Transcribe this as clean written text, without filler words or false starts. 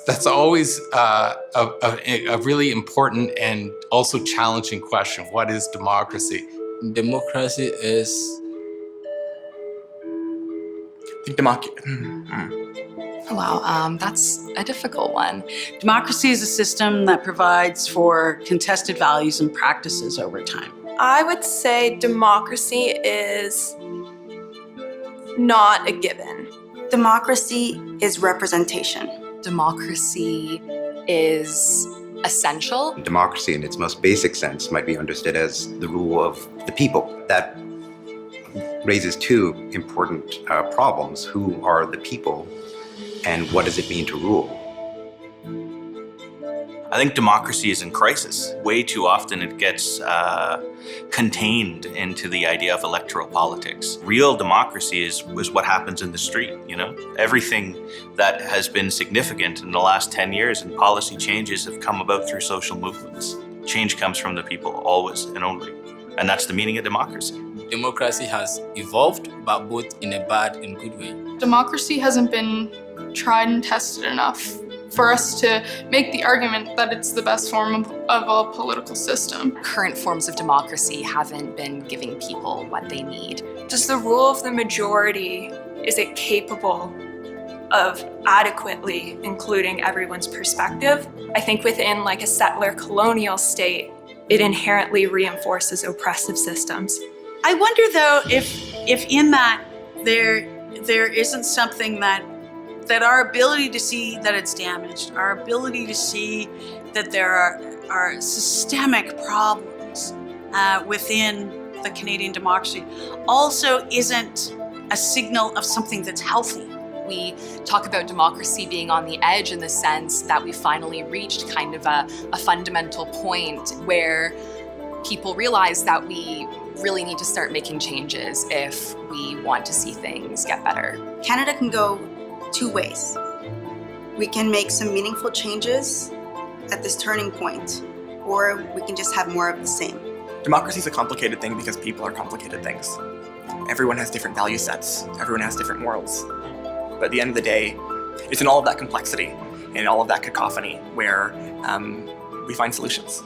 That's always a really important and also challenging question. What is democracy? Democracy is... Wow, that's a difficult one. Democracy is a system that provides for contested values and practices over time. I would say democracy is not a given. Democracy is representation. Democracy is essential. Democracy in its most basic sense might be understood as the rule of the people. That raises two important problems. Who are the people, and what does it mean to rule? I think democracy is in crisis. Way too often it gets contained into the idea of electoral politics. Real democracy is what happens in the street, you know? Everything that has been significant in the last 10 years and policy changes have come about through social movements. Change comes from the people, always and only. And that's the meaning of democracy. Democracy has evolved, but both in a bad and good way. Democracy hasn't been tried and tested enough for us to make the argument that it's the best form of a political system. Current forms of democracy haven't been giving people what they need. Does the rule of the majority, is it capable of adequately including everyone's perspective? I think within like a settler colonial state, it inherently reinforces oppressive systems. I wonder though if in that there isn't something that our ability to see that it's damaged, our ability to see that there are systemic problems within the Canadian democracy also isn't a signal of something that's healthy. We talk about democracy being on the edge in the sense that we finally reached kind of a fundamental point where people realize that we really need to start making changes if we want to see things get better. Canada can go two ways. We can make some meaningful changes at this turning point, or we can just have more of the same. Democracy is a complicated thing because people are complicated things. Everyone has different value sets, everyone has different morals. But at the end of the day, it's in all of that complexity and all of that cacophony where we find solutions.